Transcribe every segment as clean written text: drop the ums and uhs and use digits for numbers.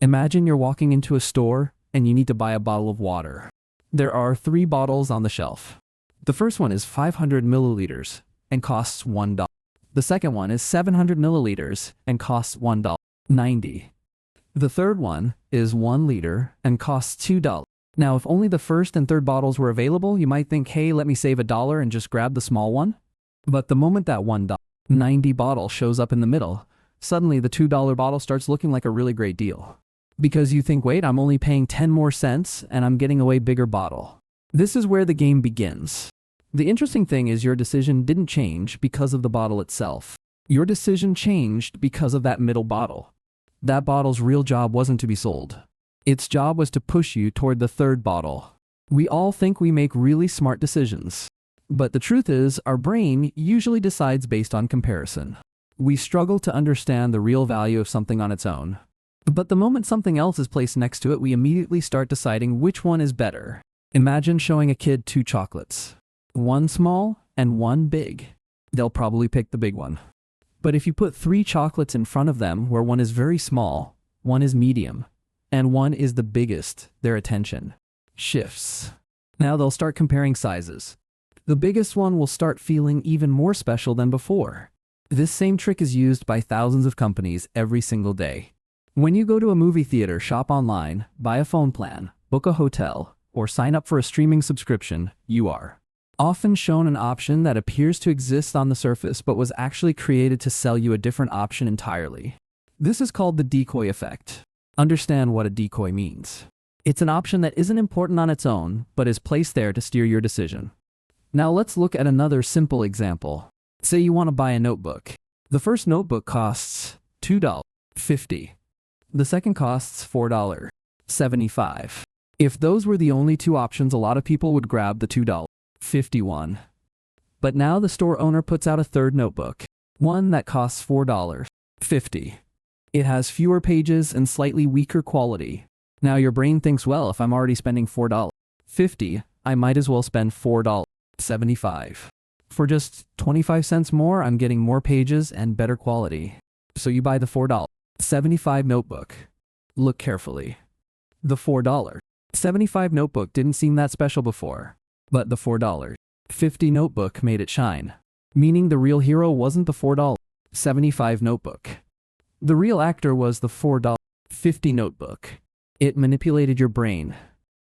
Imagine you're walking into a store and you need to buy a bottle of water. There are 3 bottles on the shelf. The first one is 500 milliliters and costs $1. The second one is 700 milliliters and costs $1.90. The third one is 1 liter and costs $2. Now, if only the first and third bottles were available, you might think, hey, let me save $1 and just grab the small one. But the moment that $1.90 bottle shows up in the middle, suddenly the $2 bottle starts looking like a really great deal. Because you think, wait, I'm only paying 10 more cents and I'm getting a way bigger bottle. This is where the game begins. The interesting thing is your decision didn't change because of the bottle itself. Your decision changed because of that middle bottle. That bottle's real job wasn't to be sold. Its job was to push you toward the third bottle. We all think we make really smart decisions. But the truth is, our brain usually decides based on comparison. We struggle to understand the real value of something on its own. But the moment something else is placed next to it, we immediately start deciding which one is better. Imagine showing a kid 2 chocolates. One small and one big. They'll probably pick the big one. But if you put 3 chocolates in front of them where one is very small, one is medium, and one is the biggest, their attention shifts. Now they'll start comparing sizes. The biggest one will start feeling even more special than before. This same trick is used by thousands of companies every single day. When you go to a movie theater, shop online, buy a phone plan, book a hotel, or sign up for a streaming subscription, you are often shown an option that appears to exist on the surface but was actually created to sell you a different option entirely. This is called the decoy effect. Understand what a decoy means. It's an option that isn't important on its own, but is placed there to steer your decision. Now let's look at another simple example. Say you want to buy a notebook. The first notebook costs $2.50. The second costs $4.75. If those were the only 2 options, a lot of people would grab the $2.50 one. But now the store owner puts out a third notebook, one that costs $4.50. It has fewer pages and slightly weaker quality. Now your brain thinks, well, if I'm already spending $4.50, I might as well spend $4.75. For just 25 cents more, I'm getting more pages and better quality. So you buy the $4.75 notebook. Look carefully. The $4.75 notebook didn't seem that special before, but the $4.50 notebook made it shine. Meaning the real hero wasn't the $4.75 notebook. The real actor was the $4.50 notebook. It manipulated your brain.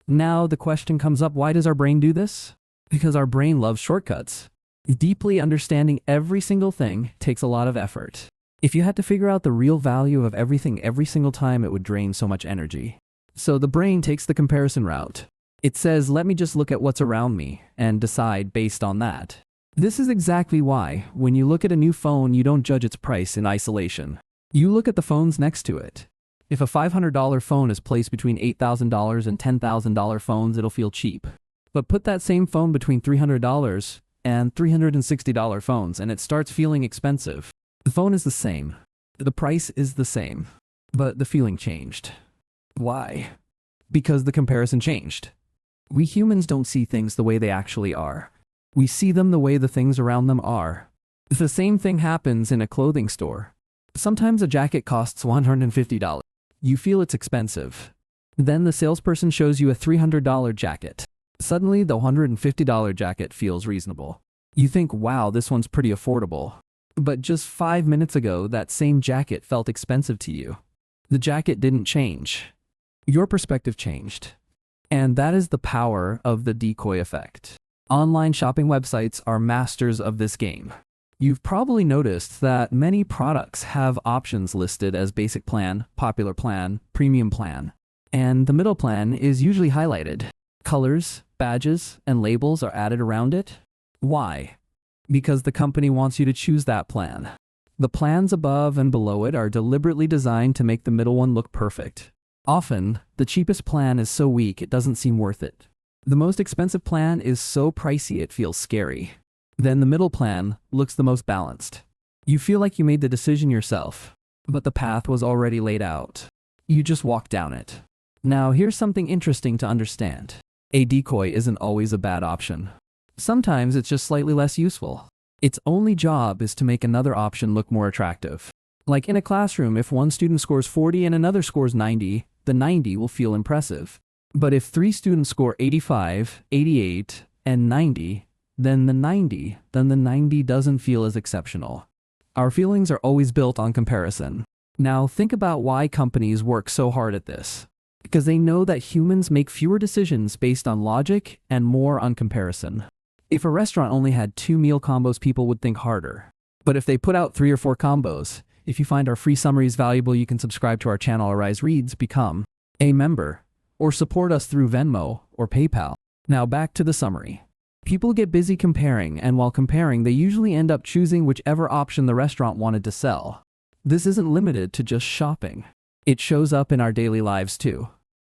Now the question comes up, why does our brain do this? Because our brain loves shortcuts. Deeply understanding every single thing takes a lot of effort. If you had to figure out the real value of everything every single time, it would drain so much energy. So the brain takes the comparison route. It says, let me just look at what's around me and decide based on that. This is exactly why, when you look at a new phone, you don't judge its price in isolation. You look at the phones next to it. If a $500 phone is placed between $8,000 and $10,000 phones, it'll feel cheap. But put that same phone between $300 and $360 phones, and it starts feeling expensive. The phone is the same. The price is the same. But the feeling changed. Why? Because the comparison changed. We humans don't see things the way they actually are. We see them the way the things around them are. The same thing happens in a clothing store. Sometimes a jacket costs $150. You feel it's expensive. Then the salesperson shows you a $300 jacket. Suddenly, the $150 jacket feels reasonable. You think, wow, this one's pretty affordable. But just 5 minutes ago, that same jacket felt expensive to you. The jacket didn't change. Your perspective changed. And that is the power of the decoy effect. Online shopping websites are masters of this game. You've probably noticed that many products have options listed as basic plan, popular plan, premium plan. And the middle plan is usually highlighted. Colors, badges, and labels are added around it. Why? Because the company wants you to choose that plan. The plans above and below it are deliberately designed to make the middle one look perfect. Often, the cheapest plan is so weak it doesn't seem worth it. The most expensive plan is so pricey it feels scary. Then the middle plan looks the most balanced. You feel like you made the decision yourself, but the path was already laid out. You just walked down it. Now here's something interesting to understand. A decoy isn't always a bad option. Sometimes it's just slightly less useful. Its only job is to make another option look more attractive. Like in a classroom, if one student scores 40 and another scores 90, the 90 will feel impressive. But if 3 students score 85, 88, and 90, then the 90 doesn't feel as exceptional. Our feelings are always built on comparison. Now think about why companies work so hard at this. Because they know that humans make fewer decisions based on logic and more on comparison. If a restaurant only had 2 meal combos, people would think harder. But if they put out 3 or 4 combos, if you find our free summaries valuable, you can subscribe to our channel Arise Reads, become a member, or support us through Venmo or PayPal. Now back to the summary. People get busy comparing, and while comparing, they usually end up choosing whichever option the restaurant wanted to sell. This isn't limited to just shopping. It shows up in our daily lives too.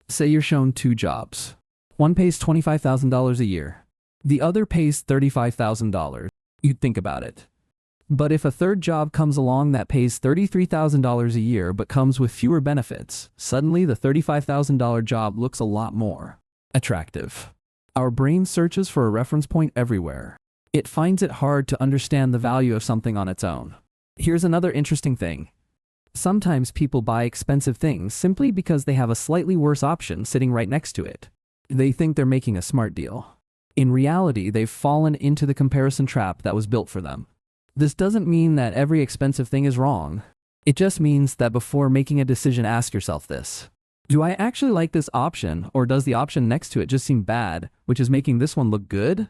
Say you're shown 2 jobs. One pays $25,000 a year. The other pays $35,000. You'd think about it. But if a third job comes along that pays $33,000 a year but comes with fewer benefits, suddenly the $35,000 job looks a lot more attractive. Our brain searches for a reference point everywhere. It finds it hard to understand the value of something on its own. Here's another interesting thing. Sometimes people buy expensive things simply because they have a slightly worse option sitting right next to it. They think they're making a smart deal. In reality, they've fallen into the comparison trap that was built for them. This doesn't mean that every expensive thing is wrong. It just means that before making a decision, ask yourself this. Do I actually like this option, or does the option next to it just seem bad, which is making this one look good?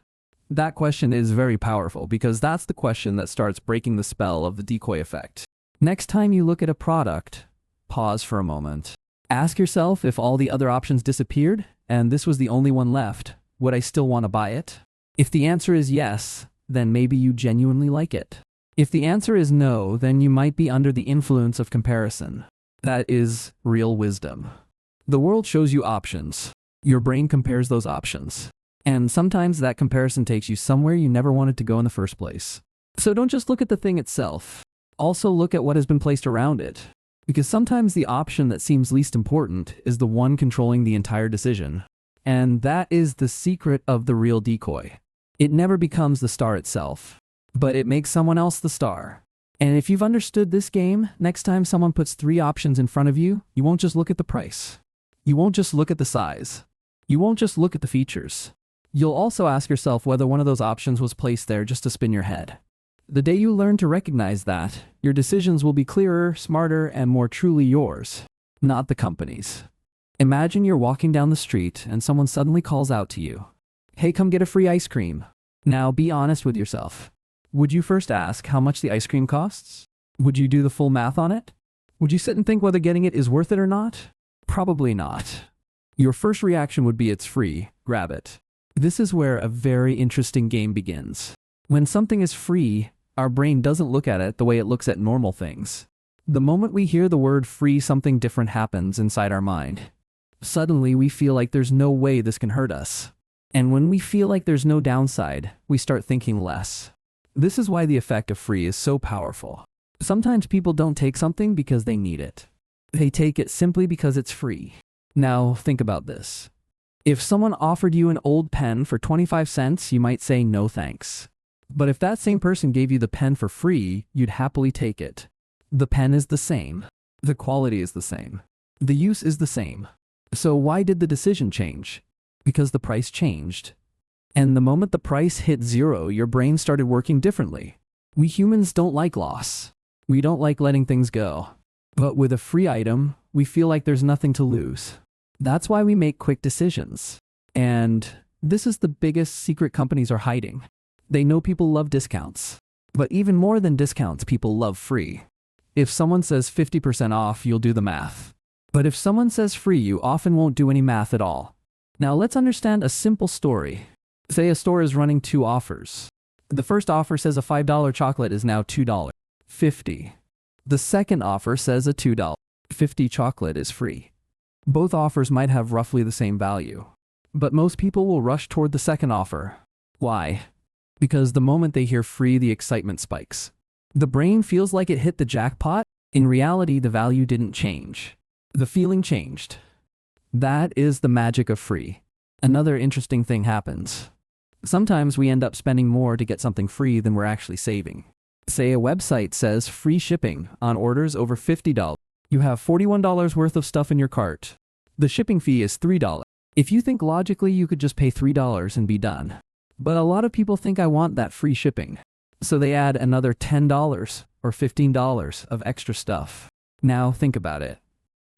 That question is very powerful because that's the question that starts breaking the spell of the decoy effect. Next time you look at a product, pause for a moment. Ask yourself, if all the other options disappeared and this was the only one left, would I still want to buy it? If the answer is yes, then maybe you genuinely like it. If the answer is no, then you might be under the influence of comparison. That is real wisdom. The world shows you options. Your brain compares those options. And sometimes that comparison takes you somewhere you never wanted to go in the first place. So don't just look at the thing itself. Also look at what has been placed around it. Because sometimes the option that seems least important is the one controlling the entire decision. And that is the secret of the real decoy. It never becomes the star itself, but it makes someone else the star. And if you've understood this game, next time someone puts 3 options in front of you, you won't just look at the price. You won't just look at the size. You won't just look at the features. You'll also ask yourself whether one of those options was placed there just to spin your head. The day you learn to recognize that, your decisions will be clearer, smarter, and more truly yours, not the company's. Imagine you're walking down the street and someone suddenly calls out to you, "Hey, come get a free ice cream." Now be honest with yourself. Would you first ask how much the ice cream costs? Would you do the full math on it? Would you sit and think whether getting it is worth it or not? Probably not. Your first reaction would be, it's free, grab it. This is where a very interesting game begins. When something is free, our brain doesn't look at it the way it looks at normal things. The moment we hear the word free, something different happens inside our mind. Suddenly, we feel like there's no way this can hurt us. And when we feel like there's no downside, we start thinking less. This is why the effect of free is so powerful. Sometimes people don't take something because they need it. They take it simply because it's free. Now, think about this. If someone offered you an old pen for 25 cents, you might say no thanks. But if that same person gave you the pen for free, you'd happily take it. The pen is the same. The quality is the same. The use is the same. So why did the decision change? Because the price changed. And the moment the price hit 0, your brain started working differently. We humans don't like loss. We don't like letting things go. But with a free item, we feel like there's nothing to lose. That's why we make quick decisions. And this is the biggest secret companies are hiding. They know people love discounts. But even more than discounts, people love free. If someone says 50% off, you'll do the math. But if someone says free, you often won't do any math at all. Now let's understand a simple story. Say a store is running 2 offers. The first offer says a $5 chocolate is now $2.50. The second offer says a $2.50 chocolate is free. Both offers might have roughly the same value. But most people will rush toward the second offer. Why? Because the moment they hear free, the excitement spikes. The brain feels like it hit the jackpot. In reality, the value didn't change. The feeling changed. That is the magic of free. Another interesting thing happens. Sometimes we end up spending more to get something free than we're actually saving. Say a website says free shipping on orders over $50. You have $41 worth of stuff in your cart. The shipping fee is $3. If you think logically, you could just pay $3 and be done. But a lot of people think I want that free shipping. So they add another $10 or $15 of extra stuff. Now think about it.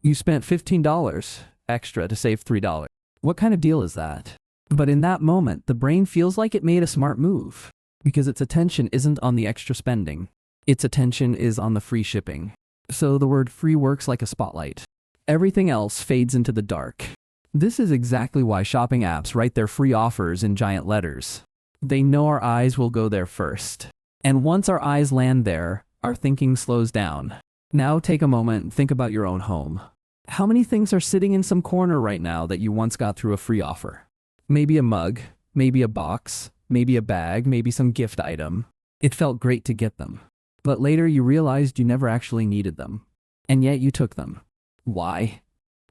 You spent $15 extra to save $3. What kind of deal is that? But in that moment, the brain feels like it made a smart move because its attention isn't on the extra spending. Its attention is on the free shipping. So the word free works like a spotlight. Everything else fades into the dark. This is exactly why shopping apps write their free offers in giant letters. They know our eyes will go there first. And once our eyes land there, our thinking slows down. Now take a moment and think about your own home. How many things are sitting in some corner right now that you once got through a free offer? Maybe a mug, maybe a box, maybe a bag, maybe some gift item. It felt great to get them. But later you realized you never actually needed them. And yet you took them. Why?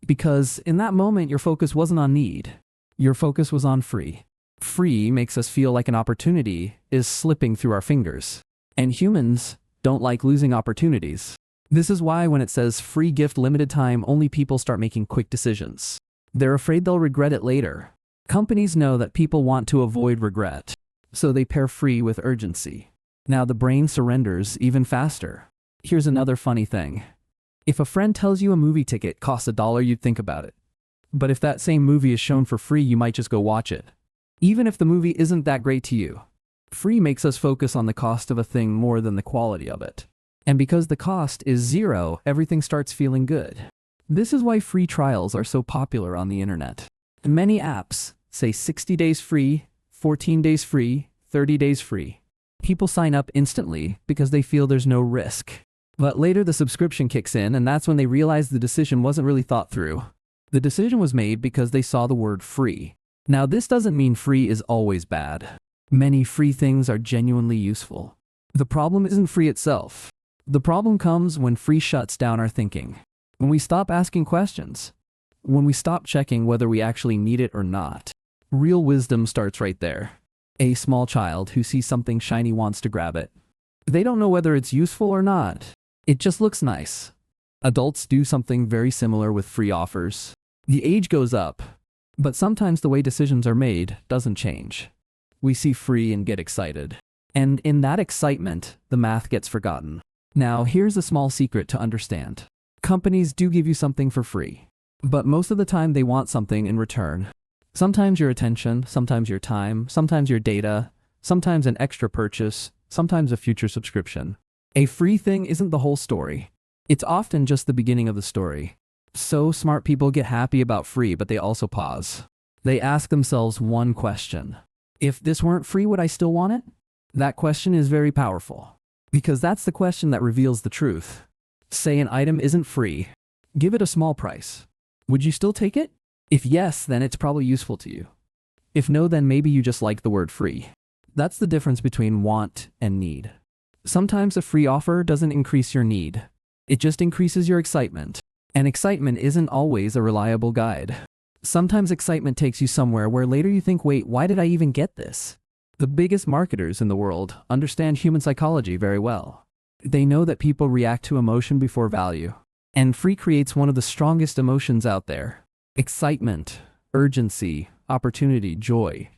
Because in that moment your focus wasn't on need. Your focus was on free. Free makes us feel like an opportunity is slipping through our fingers. And humans don't like losing opportunities. This is why when it says free gift limited time, only people start making quick decisions. They're afraid they'll regret it later. Companies know that people want to avoid regret, so they pair free with urgency. Now the brain surrenders even faster. Here's another funny thing. If a friend tells you a movie ticket costs $1, you'd think about it. But if that same movie is shown for free, you might just go watch it. Even if the movie isn't that great to you. Free makes us focus on the cost of a thing more than the quality of it. And because the cost is zero, everything starts feeling good. This is why free trials are so popular on the internet. Many apps say 60 days free, 14 days free, 30 days free. People sign up instantly because they feel there's no risk. But later the subscription kicks in, and that's when they realize the decision wasn't really thought through. The decision was made because they saw the word free. Now this doesn't mean free is always bad. Many free things are genuinely useful. The problem isn't free itself. The problem comes when free shuts down our thinking. When we stop asking questions. When we stop checking whether we actually need it or not. Real wisdom starts right there. A small child who sees something shiny wants to grab it. They don't know whether it's useful or not. It just looks nice. Adults do something very similar with free offers. The age goes up, but sometimes the way decisions are made doesn't change. We see free and get excited. And in that excitement, the math gets forgotten. Now, here's a small secret to understand. Companies do give you something for free, but most of the time they want something in return. Sometimes your attention, sometimes your time, sometimes your data, sometimes an extra purchase, sometimes a future subscription. A free thing isn't the whole story. It's often just the beginning of the story. So smart people get happy about free, but they also pause. They ask themselves one question. If this weren't free, would I still want it? That question is very powerful, because that's the question that reveals the truth. Say an item isn't free. Give it a small price. Would you still take it? If yes, then it's probably useful to you. If no, then maybe you just like the word free. That's the difference between want and need. Sometimes a free offer doesn't increase your need. It just increases your excitement. And excitement isn't always a reliable guide. Sometimes excitement takes you somewhere where later you think, wait, why did I even get this? The biggest marketers in the world understand human psychology very well. They know that people react to emotion before value. And free creates one of the strongest emotions out there. Excitement, urgency, opportunity, joy.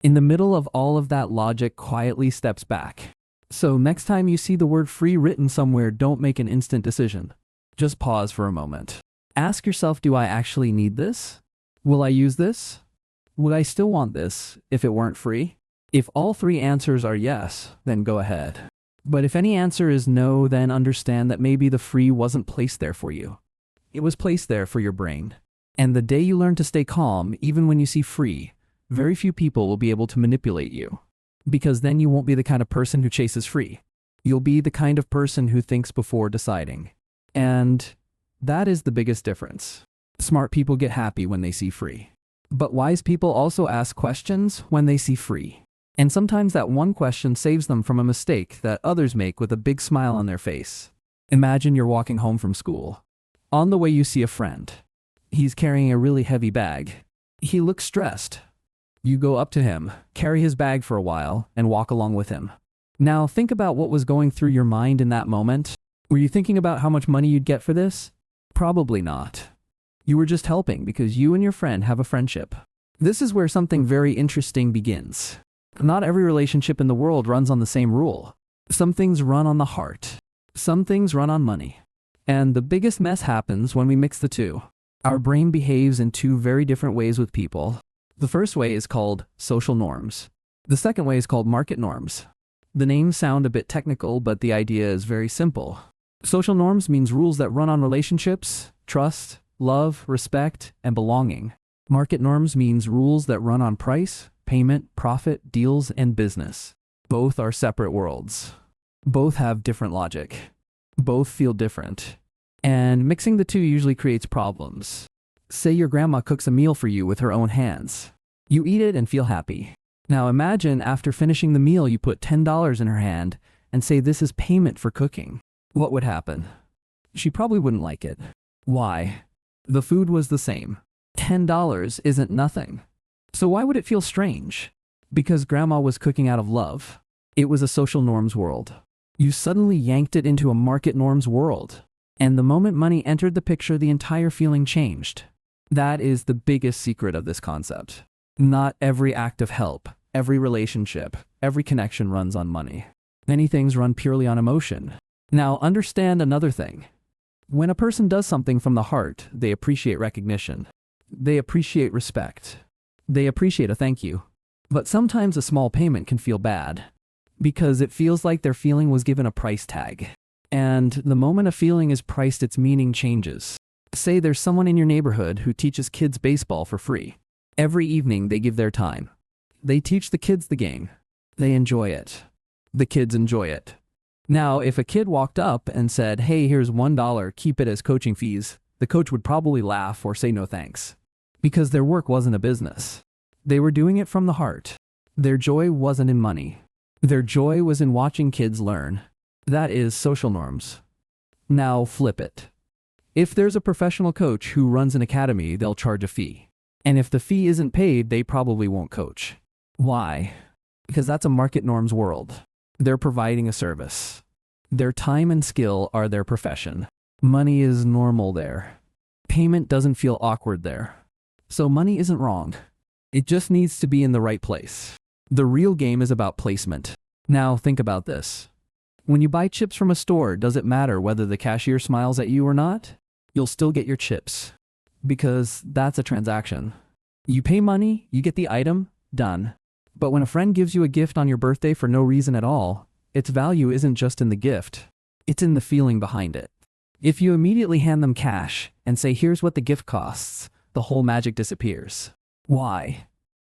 In the middle of all of that, logic quietly steps back. So next time you see the word free written somewhere, don't make an instant decision. Just pause for a moment. Ask yourself, do I actually need this? Will I use this? Would I still want this if it weren't free? If all three answers are yes, then go ahead. But if any answer is no, then understand that maybe the free wasn't placed there for you. It was placed there for your brain. And the day you learn to stay calm, even when you see free, very few people will be able to manipulate you. Because then you won't be the kind of person who chases free. You'll be the kind of person who thinks before deciding. And that is the biggest difference. Smart people get happy when they see free. But wise people also ask questions when they see free. And sometimes that one question saves them from a mistake that others make with a big smile on their face. Imagine you're walking home from school. On the way you see a friend. He's carrying a really heavy bag. He looks stressed. You go up to him, carry his bag for a while, and walk along with him. Now think about what was going through your mind in that moment. Were you thinking about how much money you'd get for this? Probably not. You were just helping because you and your friend have a friendship. This is where something very interesting begins. Not every relationship in the world runs on the same rule. Some things run on the heart. Some things run on money. And the biggest mess happens when we mix the two. Our brain behaves in two very different ways with people. The first way is called social norms. The second way is called market norms. The names sound a bit technical, but the idea is very simple. Social norms means rules that run on relationships, trust, love, respect, and belonging. Market norms means rules that run on price, payment, profit, deals, and business. Both are separate worlds. Both have different logic. Both feel different. And mixing the two usually creates problems. Say your grandma cooks a meal for you with her own hands. You eat it and feel happy. Now imagine after finishing the meal you put $10 in her hand and say this is payment for cooking. What would happen? She probably wouldn't like it. Why? The food was the same. $10 isn't nothing. So why would it feel strange? Because grandma was cooking out of love. It was a social norms world. You suddenly yanked it into a market norms world. And the moment money entered the picture, the entire feeling changed. That is the biggest secret of this concept. Not every act of help, every relationship, every connection runs on money. Many things run purely on emotion. Now understand another thing. When a person does something from the heart, they appreciate recognition. They appreciate respect. They appreciate a thank you. But sometimes a small payment can feel bad because it feels like their feeling was given a price tag. And the moment a feeling is priced, its meaning changes. Say there's someone in your neighborhood who teaches kids baseball for free. Every evening they give their time. They teach the kids the game. They enjoy it. The kids enjoy it. Now, if a kid walked up and said, "Hey, here's $1, keep it as coaching fees," the coach would probably laugh or say no thanks. Because their work wasn't a business. They were doing it from the heart. Their joy wasn't in money. Their joy was in watching kids learn. That is social norms. Now flip it. If there's a professional coach who runs an academy, they'll charge a fee. And if the fee isn't paid, they probably won't coach. Why? Because that's a market norms world. They're providing a service. Their time and skill are their profession. Money is normal there. Payment doesn't feel awkward there. So money isn't wrong. It just needs to be in the right place. The real game is about placement. Now think about this. When you buy chips from a store, does it matter whether the cashier smiles at you or not? You'll still get your chips. Because that's a transaction. You pay money, you get the item, done. But when a friend gives you a gift on your birthday for no reason at all, its value isn't just in the gift. It's in the feeling behind it. If you immediately hand them cash and say, "Here's what the gift costs," the whole magic disappears. Why?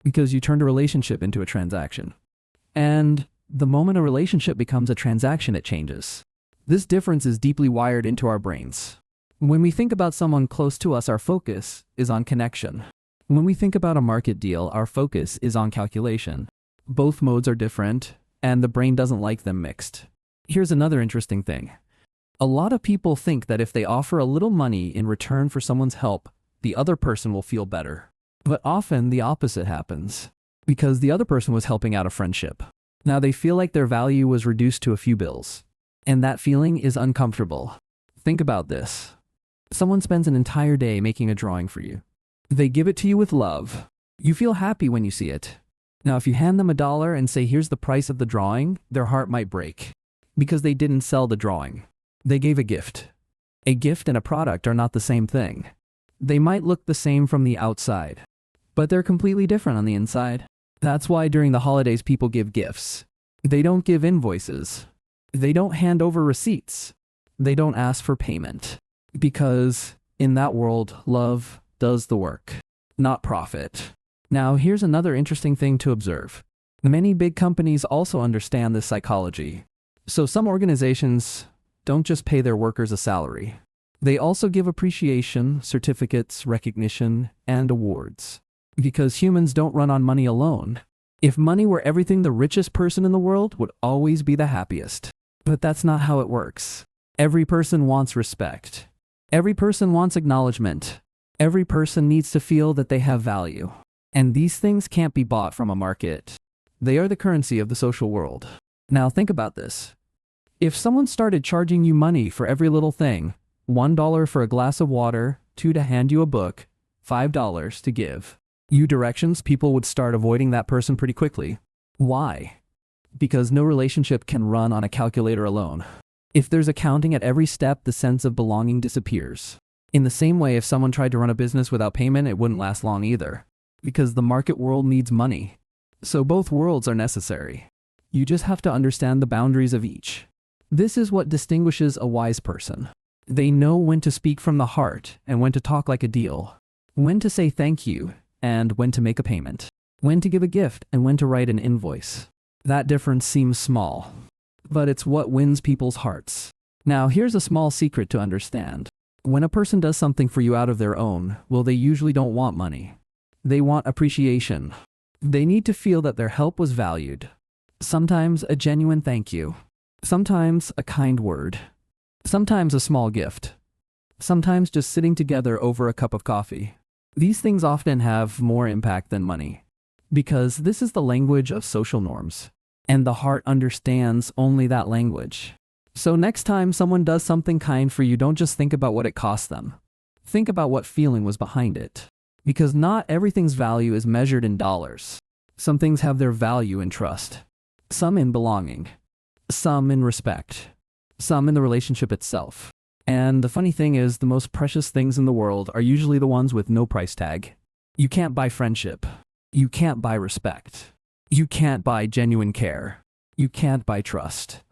Because you turned a relationship into a transaction. And the moment a relationship becomes a transaction, it changes. This difference is deeply wired into our brains. When we think about someone close to us, our focus is on connection. When we think about a market deal, our focus is on calculation. Both modes are different, and the brain doesn't like them mixed. Here's another interesting thing. A lot of people think that if they offer a little money in return for someone's help, the other person will feel better. But often the opposite happens, because the other person was helping out a friendship. Now they feel like their value was reduced to a few bills, and that feeling is uncomfortable. Think about this. Someone spends an entire day making a drawing for you. They give it to you with love. You feel happy when you see it. Now if you hand them $1 and say, "Here's the price of the drawing," their heart might break, because they didn't sell the drawing. They gave a gift. A gift and a product are not the same thing. They might look the same from the outside, but they're completely different on the inside. That's why during the holidays people give gifts. They don't give invoices. They don't hand over receipts. They don't ask for payment. Because in that world, love does the work, not profit. Now here's another interesting thing to observe. Many big companies also understand this psychology. So some organizations don't just pay their workers a salary. They also give appreciation, certificates, recognition, and awards. Because humans don't run on money alone. If money were everything, the richest person in the world would always be the happiest. But that's not how it works. Every person wants respect. Every person wants acknowledgement. Every person needs to feel that they have value. And these things can't be bought from a market. They are the currency of the social world. Now think about this. If someone started charging you money for every little thing, $1 for a glass of water, $2 to hand you a book, $5 to give you directions, people would start avoiding that person pretty quickly. Why? Because no relationship can run on a calculator alone. If there's accounting at every step, the sense of belonging disappears. In the same way, if someone tried to run a business without payment, it wouldn't last long either. Because the market world needs money. So both worlds are necessary. You just have to understand the boundaries of each. This is what distinguishes a wise person. They know when to speak from the heart and when to talk like a deal. When to say thank you and when to make a payment. When to give a gift and when to write an invoice. That difference seems small, but it's what wins people's hearts. Now, here's a small secret to understand. When a person does something for you out of their own, well, they usually don't want money. They want appreciation. They need to feel that their help was valued. Sometimes a genuine thank you. Sometimes a kind word. Sometimes a small gift. Sometimes just sitting together over a cup of coffee. These things often have more impact than money. Because this is the language of social norms. And the heart understands only that language. So next time someone does something kind for you, don't just think about what it cost them. Think about what feeling was behind it. Because not everything's value is measured in dollars. Some things have their value in trust. Some in belonging. Some in respect. Some in the relationship itself. And the funny thing is, the most precious things in the world are usually the ones with no price tag. You can't buy friendship. You can't buy respect. You can't buy genuine care. You can't buy trust.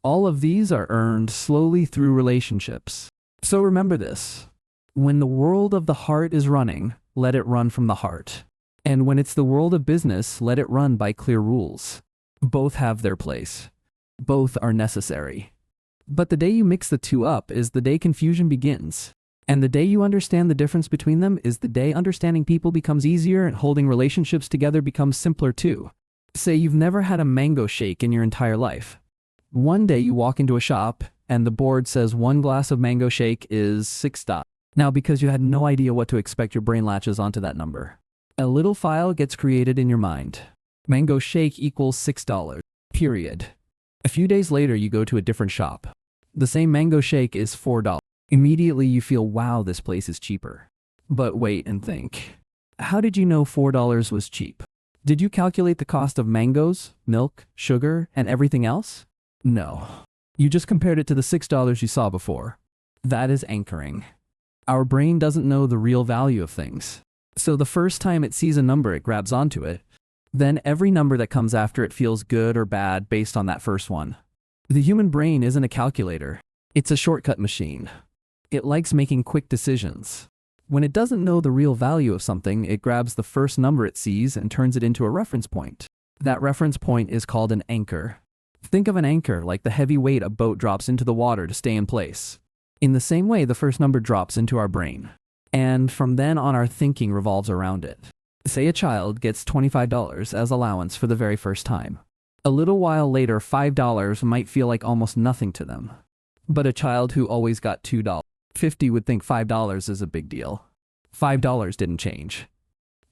All of these are earned slowly through relationships. So remember this. When the world of the heart is running, let it run from the heart. And when it's the world of business, let it run by clear rules. Both have their place. Both are necessary. But the day you mix the two up is the day confusion begins. And the day you understand the difference between them is the day understanding people becomes easier and holding relationships together becomes simpler too. Say you've never had a mango shake in your entire life. One day you walk into a shop and the board says one glass of mango shake is $6. Now, because you had no idea what to expect, your brain latches onto that number. A little file gets created in your mind. Mango shake equals $6. Period. A few days later, you go to a different shop. The same mango shake is $4. Immediately you feel, wow, this place is cheaper. But wait and think. How did you know $4 was cheap? Did you calculate the cost of mangoes, milk, sugar, and everything else? No. You just compared it to the $6 you saw before. That is anchoring. Our brain doesn't know the real value of things. So the first time it sees a number, it grabs onto it. Then every number that comes after it feels good or bad based on that first one. The human brain isn't a calculator. It's a shortcut machine. It likes making quick decisions. When it doesn't know the real value of something, it grabs the first number it sees and turns it into a reference point. That reference point is called an anchor. Think of an anchor like the heavy weight a boat drops into the water to stay in place. In the same way, the first number drops into our brain. And from then on, our thinking revolves around it. Say a child gets $25 as allowance for the very first time. A little while later, $5 might feel like almost nothing to them. But a child who always got $2.50 would think $5 is a big deal. $5 didn't change.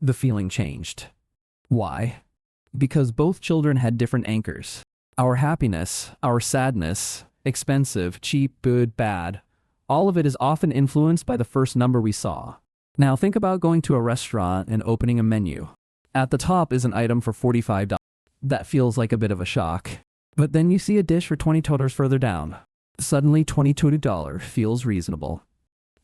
The feeling changed. Why? Because both children had different anchors. Our happiness, our sadness, expensive, cheap, good, bad, all of it is often influenced by the first number we saw. Now think about going to a restaurant and opening a menu. At the top is an item for $45. That feels like a bit of a shock. But then you see a dish for $20 further down. Suddenly $22 feels reasonable.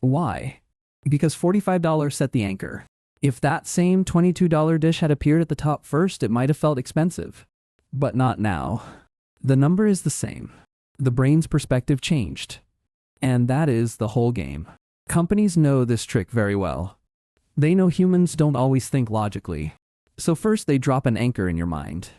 Why? Because $45 set the anchor. If that same $22 dish had appeared at the top first, it might have felt expensive. But not now. The number is the same. The brain's perspective changed. And that is the whole game. Companies know this trick very well. They know humans don't always think logically. So first they drop an anchor in your mind.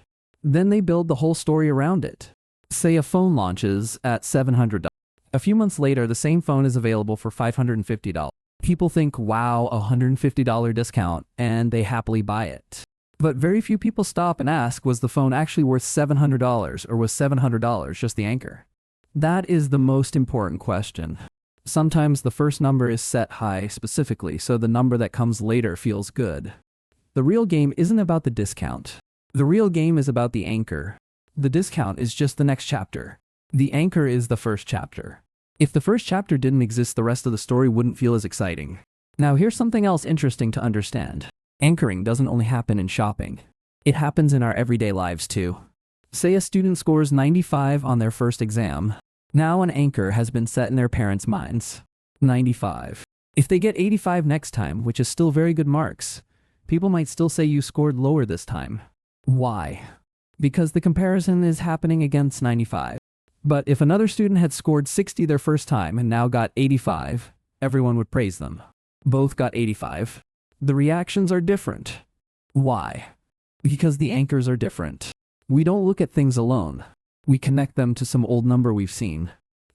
Then they build the whole story around it. Say a phone launches at $700. A few months later, the same phone is available for $550. People think, wow, a $150 discount, and they happily buy it. But very few people stop and ask, was the phone actually worth $700, or was $700 just the anchor? That is the most important question. Sometimes the first number is set high specifically, so the number that comes later feels good. The real game isn't about the discount. The real game is about the anchor. The discount is just the next chapter. The anchor is the first chapter. If the first chapter didn't exist, the rest of the story wouldn't feel as exciting. Now here's something else interesting to understand. Anchoring doesn't only happen in shopping. It happens in our everyday lives too. Say a student scores 95 on their first exam. Now an anchor has been set in their parents' minds. 95. If they get 85 next time, which is still very good marks, people might still say you scored lower this time. Why? Because the comparison is happening against 95. But if another student had scored 60 their first time and now got 85, everyone would praise them. Both got 85. The reactions are different. Why? Because the anchors are different. We don't look at things alone. We connect them to some old number we've seen.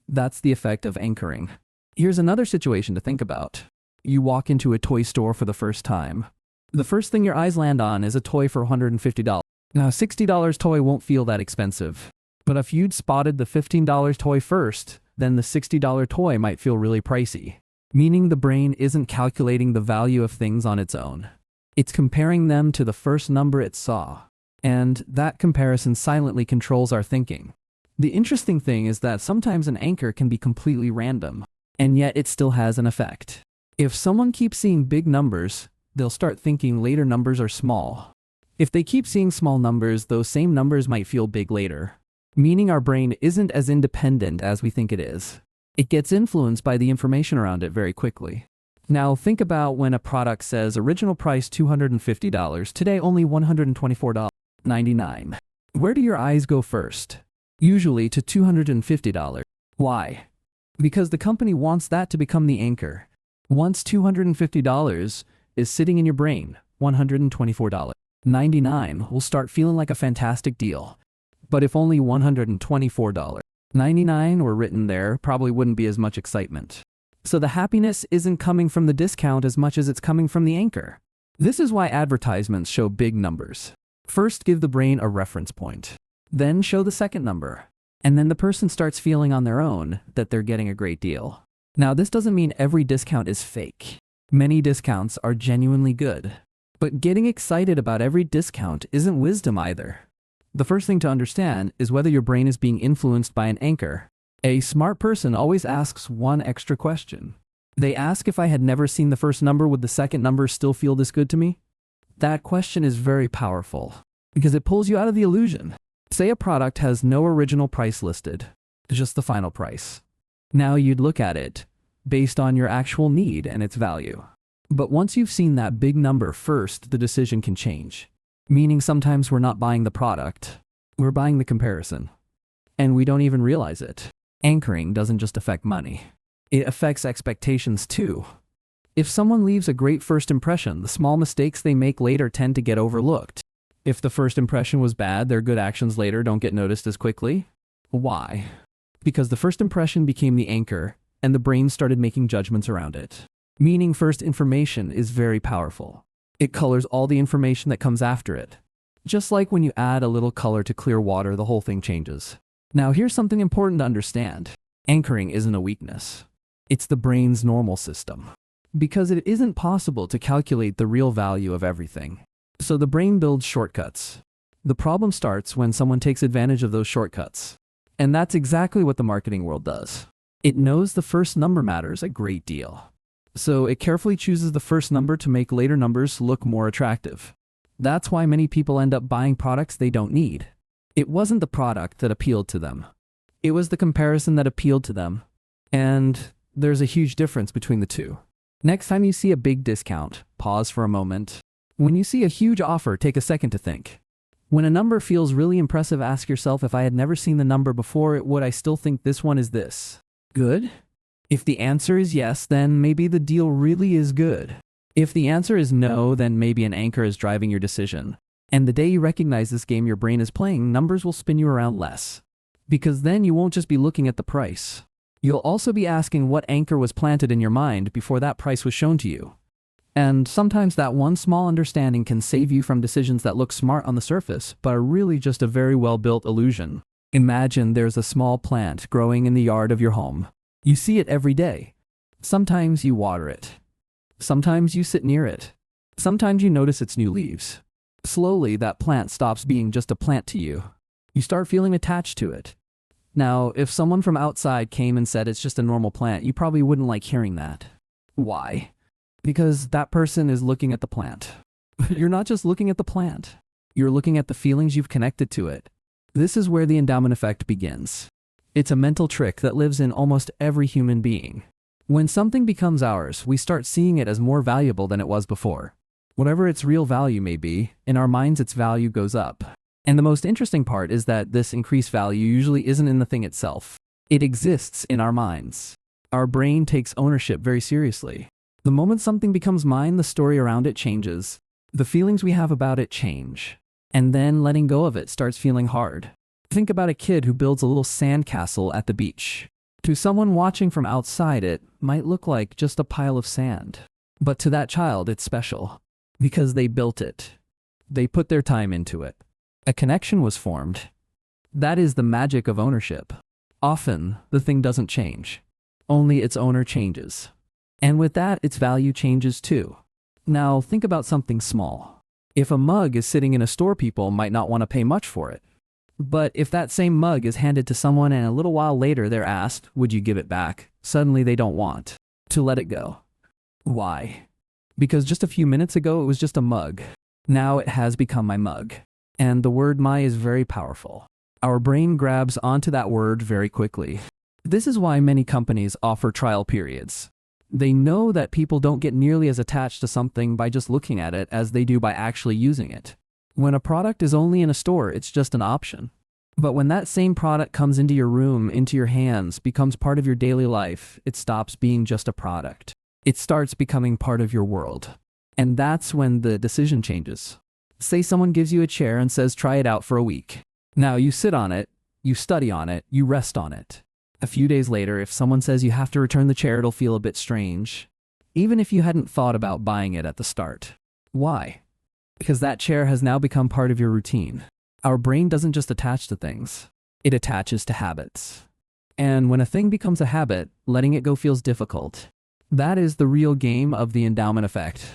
That's the effect of anchoring. Here's another situation to think about. You walk into a toy store for the first time. The first thing your eyes land on is a toy for $150. Now, a $60 toy won't feel that expensive. But if you'd spotted the $15 toy first, then the $60 toy might feel really pricey. Meaning the brain isn't calculating the value of things on its own. It's comparing them to the first number it saw. And that comparison silently controls our thinking. The interesting thing is that sometimes an anchor can be completely random, and yet it still has an effect. If someone keeps seeing big numbers, they'll start thinking later numbers are small. If they keep seeing small numbers, those same numbers might feel big later. Meaning our brain isn't as independent as we think it is. It gets influenced by the information around it very quickly. Now think about when a product says original price $250, today only $124.99. Where do your eyes go first? Usually to $250. Why? Because the company wants that to become the anchor. Once $250 is sitting in your brain, $124.99 will start feeling like a fantastic deal. But if only $124.99 were written there, probably wouldn't be as much excitement. So the happiness isn't coming from the discount as much as it's coming from the anchor. This is why advertisements show big numbers. First, give the brain a reference point. Then show the second number. And then the person starts feeling on their own that they're getting a great deal. Now, this doesn't mean every discount is fake. Many discounts are genuinely good. But getting excited about every discount isn't wisdom either. The first thing to understand is whether your brain is being influenced by an anchor. A smart person always asks one extra question. They ask, if I had never seen the first number, would the second number still feel this good to me? That question is very powerful because it pulls you out of the illusion. Say a product has no original price listed, just the final price. Now you'd look at it based on your actual need and its value. But once you've seen that big number first, the decision can change. Meaning sometimes we're not buying the product, we're buying the comparison. And we don't even realize it. Anchoring doesn't just affect money. It affects expectations too. If someone leaves a great first impression, the small mistakes they make later tend to get overlooked. If the first impression was bad, their good actions later don't get noticed as quickly. Why? Because the first impression became the anchor, and the brain started making judgments around it. Meaning first information is very powerful. It colors all the information that comes after it. Just like when you add a little color to clear water, the whole thing changes. Now here's something important to understand. Anchoring isn't a weakness. It's the brain's normal system. Because it isn't possible to calculate the real value of everything. So the brain builds shortcuts. The problem starts when someone takes advantage of those shortcuts. And that's exactly what the marketing world does. It knows the first number matters a great deal. So it carefully chooses the first number to make later numbers look more attractive. That's why many people end up buying products they don't need. It wasn't the product that appealed to them. It was the comparison that appealed to them. And there's a huge difference between the two. Next time you see a big discount, pause for a moment. When you see a huge offer, take a second to think. When a number feels really impressive, ask yourself, if I had never seen the number before, would I still think this one is this good? If the answer is yes, then maybe the deal really is good. If the answer is no, then maybe an anchor is driving your decision. And the day you recognize this game your brain is playing, numbers will spin you around less. Because then you won't just be looking at the price. You'll also be asking what anchor was planted in your mind before that price was shown to you. And sometimes that one small understanding can save you from decisions that look smart on the surface, but are really just a very well-built illusion. Imagine there's a small plant growing in the yard of your home. You see it every day. Sometimes you water it. Sometimes you sit near it. Sometimes you notice its new leaves. Slowly, that plant stops being just a plant to you. You start feeling attached to it. Now, if someone from outside came and said it's just a normal plant, you probably wouldn't like hearing that. Why? Because that person is looking at the plant. You're not just looking at the plant. You're looking at the feelings you've connected to it. This is where the endowment effect begins. It's a mental trick that lives in almost every human being. When something becomes ours, we start seeing it as more valuable than it was before. Whatever its real value may be, in our minds its value goes up. And the most interesting part is that this increased value usually isn't in the thing itself. It exists in our minds. Our brain takes ownership very seriously. The moment something becomes mine, the story around it changes. The feelings we have about it change. And then letting go of it starts feeling hard. Think about a kid who builds a little sandcastle at the beach. To someone watching from outside, it might look like just a pile of sand. But to that child, it's special. Because they built it. They put their time into it. A connection was formed. That is the magic of ownership. Often, the thing doesn't change. Only its owner changes. And with that, its value changes too. Now, think about something small. If a mug is sitting in a store, people might not want to pay much for it. But if that same mug is handed to someone and a little while later they're asked, would you give it back? Suddenly they don't want to let it go. Why? Because just a few minutes ago it was just a mug. Now it has become my mug. And the word my is very powerful. Our brain grabs onto that word very quickly. This is why many companies offer trial periods. They know that people don't get nearly as attached to something by just looking at it as they do by actually using it. When a product is only in a store, it's just an option. But when that same product comes into your room, into your hands, becomes part of your daily life, it stops being just a product. It starts becoming part of your world. And that's when the decision changes. Say someone gives you a chair and says, try it out for a week. Now you sit on it, you study on it, you rest on it. A few days later, if someone says you have to return the chair, it'll feel a bit strange. Even if you hadn't thought about buying it at the start. Why? Because that chair has now become part of your routine. Our brain doesn't just attach to things. It attaches to habits. And when a thing becomes a habit, letting it go feels difficult. That is the real game of the endowment effect.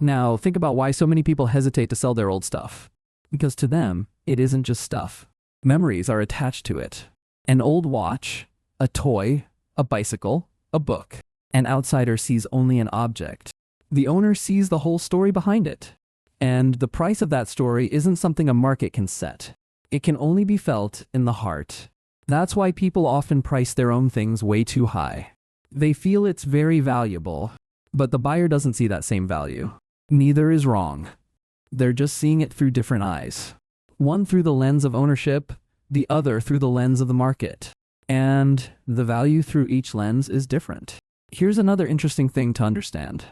Now, think about why so many people hesitate to sell their old stuff. Because to them, it isn't just stuff. Memories are attached to it. An old watch, a toy, a bicycle, a book. An outsider sees only an object. The owner sees the whole story behind it. And the price of that story isn't something a market can set. It can only be felt in the heart. That's why people often price their own things way too high. They feel it's very valuable, but the buyer doesn't see that same value. Neither is wrong. They're just seeing it through different eyes. One through the lens of ownership, the other through the lens of the market. And the value through each lens is different. Here's another interesting thing to understand.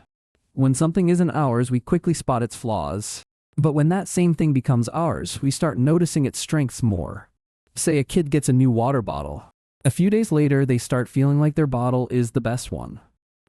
When something isn't ours, we quickly spot its flaws. But when that same thing becomes ours, we start noticing its strengths more. Say a kid gets a new water bottle. A few days later, they start feeling like their bottle is the best one,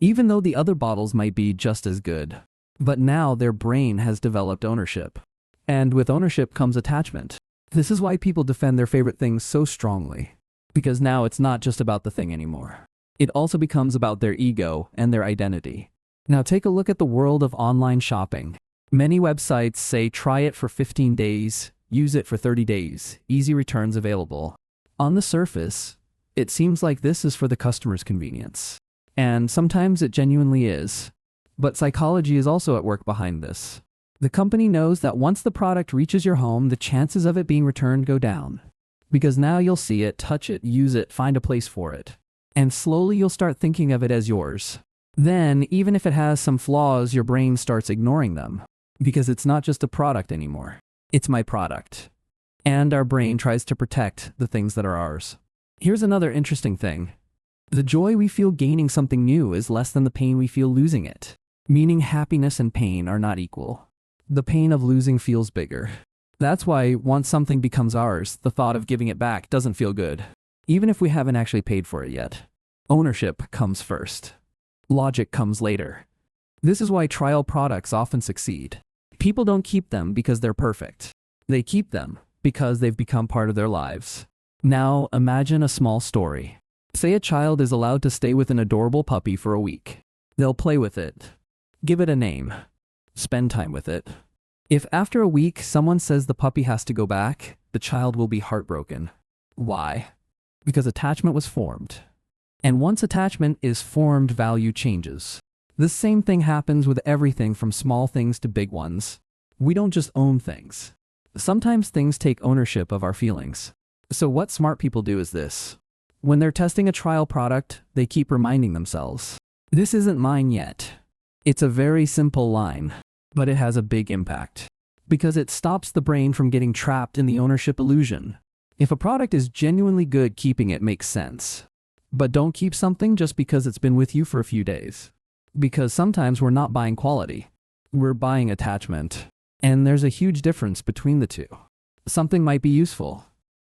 even though the other bottles might be just as good. But now their brain has developed ownership. And with ownership comes attachment. This is why people defend their favorite things so strongly. Because now it's not just about the thing anymore. It also becomes about their ego and their identity. Now take a look at the world of online shopping. Many websites say try it for 15 days, use it for 30 days, easy returns available. On the surface, it seems like this is for the customer's convenience. And sometimes it genuinely is. But psychology is also at work behind this. The company knows that once the product reaches your home, the chances of it being returned go down. Because now you'll see it, touch it, use it, find a place for it. And slowly you'll start thinking of it as yours. Then, even if it has some flaws, your brain starts ignoring them. Because it's not just a product anymore. It's my product. And our brain tries to protect the things that are ours. Here's another interesting thing. The joy we feel gaining something new is less than the pain we feel losing it. Meaning happiness and pain are not equal. The pain of losing feels bigger. That's why once something becomes ours, the thought of giving it back doesn't feel good. Even if we haven't actually paid for it yet. Ownership comes first. Logic comes later. This is why trial products often succeed. People don't keep them because they're perfect. They keep them because they've become part of their lives. Now imagine a small story. Say a child is allowed to stay with an adorable puppy for a week. They'll play with it. Give it a name. Spend time with it. If after a week someone says the puppy has to go back, the child will be heartbroken. Why? Because attachment was formed. And once attachment is formed, value changes. The same thing happens with everything from small things to big ones. We don't just own things. Sometimes things take ownership of our feelings. So what smart people do is this. When they're testing a trial product, they keep reminding themselves, this isn't mine yet. It's a very simple line, but it has a big impact. Because it stops the brain from getting trapped in the ownership illusion. If a product is genuinely good, keeping it makes sense. But don't keep something just because it's been with you for a few days. Because sometimes we're not buying quality. We're buying attachment. And there's a huge difference between the two. Something might be useful.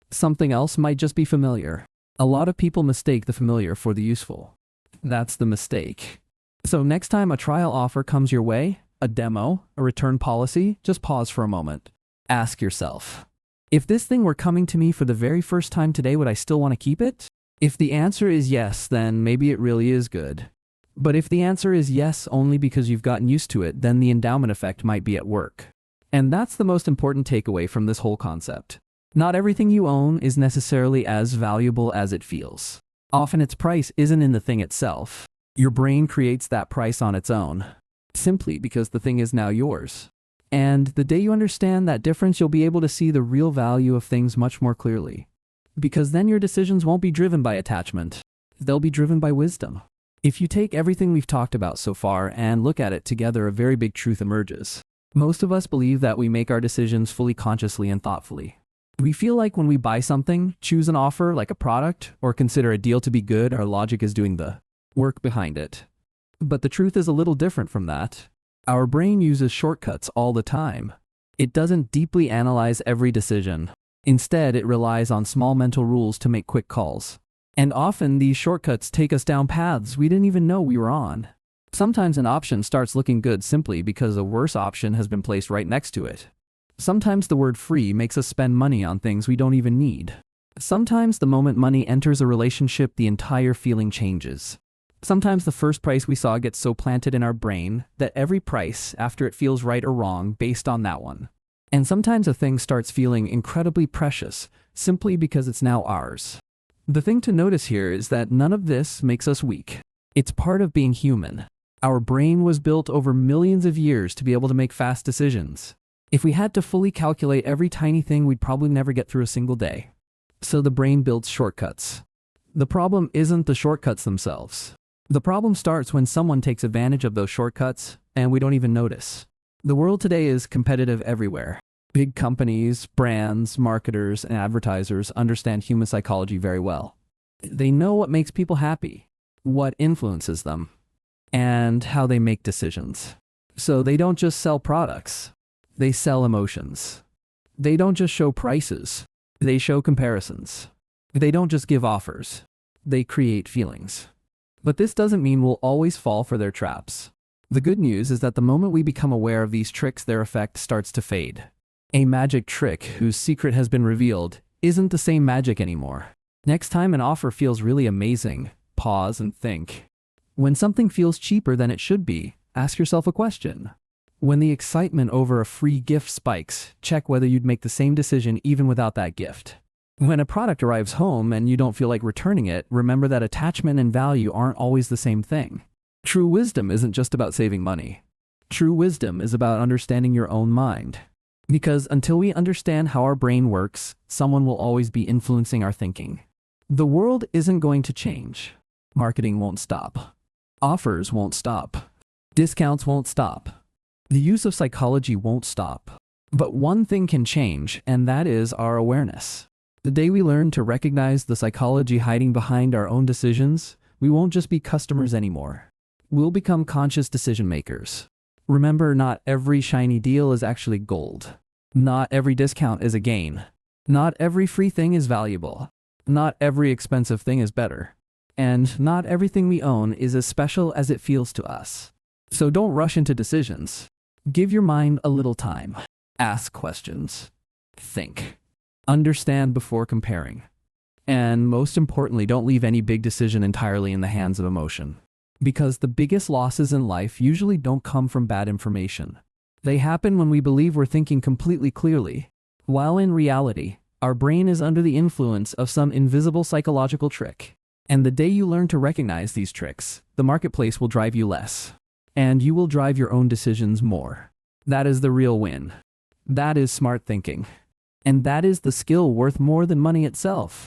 Something else might just be familiar. A lot of people mistake the familiar for the useful. That's the mistake. So next time a trial offer comes your way, a demo, a return policy, just pause for a moment. Ask yourself, if this thing were coming to me for the very first time today, would I still want to keep it? If the answer is yes, then maybe it really is good. But if the answer is yes only because you've gotten used to it, then the endowment effect might be at work. And that's the most important takeaway from this whole concept. Not everything you own is necessarily as valuable as it feels. Often its price isn't in the thing itself. Your brain creates that price on its own, simply because the thing is now yours. And the day you understand that difference, you'll be able to see the real value of things much more clearly. Because then your decisions won't be driven by attachment. They'll be driven by wisdom. If you take everything we've talked about so far and look at it together, a very big truth emerges. Most of us believe that we make our decisions fully consciously and thoughtfully. We feel like when we buy something, choose an offer like a product, or consider a deal to be good, our logic is doing the work behind it. But the truth is a little different from that. Our brain uses shortcuts all the time. It doesn't deeply analyze every decision. Instead, it relies on small mental rules to make quick calls. And often these shortcuts take us down paths we didn't even know we were on. Sometimes an option starts looking good simply because a worse option has been placed right next to it. Sometimes the word free makes us spend money on things we don't even need. Sometimes the moment money enters a relationship, the entire feeling changes. Sometimes the first price we saw gets so planted in our brain that every price after it feels right or wrong based on that one. And sometimes a thing starts feeling incredibly precious simply because it's now ours. The thing to notice here is that none of this makes us weak. It's part of being human. Our brain was built over millions of years to be able to make fast decisions. If we had to fully calculate every tiny thing, we'd probably never get through a single day. So the brain builds shortcuts. The problem isn't the shortcuts themselves. The problem starts when someone takes advantage of those shortcuts and we don't even notice. The world today is competitive everywhere. Big companies, brands, marketers, and advertisers understand human psychology very well. They know what makes people happy, what influences them, and how they make decisions. So they don't just sell products. They sell emotions. They don't just show prices. They show comparisons. They don't just give offers. They create feelings. But this doesn't mean we'll always fall for their traps. The good news is that the moment we become aware of these tricks, their effect starts to fade. A magic trick whose secret has been revealed isn't the same magic anymore. Next time an offer feels really amazing, pause and think. When something feels cheaper than it should be, ask yourself a question. When the excitement over a free gift spikes, check whether you'd make the same decision even without that gift. When a product arrives home and you don't feel like returning it, remember that attachment and value aren't always the same thing. True wisdom isn't just about saving money. True wisdom is about understanding your own mind. Because until we understand how our brain works, someone will always be influencing our thinking. The world isn't going to change. Marketing won't stop. Offers won't stop. Discounts won't stop. The use of psychology won't stop. But one thing can change, and that is our awareness. The day we learn to recognize the psychology hiding behind our own decisions, we won't just be customers anymore. We'll become conscious decision makers. Remember, not every shiny deal is actually gold. Not every discount is a gain. Not every free thing is valuable. Not every expensive thing is better. And not everything we own is as special as it feels to us. So don't rush into decisions. Give your mind a little time. Ask questions. Think. Understand before comparing. And most importantly, don't leave any big decision entirely in the hands of emotion. Because the biggest losses in life usually don't come from bad information. They happen when we believe we're thinking completely clearly, while in reality, our brain is under the influence of some invisible psychological trick. And the day you learn to recognize these tricks, the marketplace will drive you less. And you will drive your own decisions more. That is the real win. That is smart thinking. And that is the skill worth more than money itself.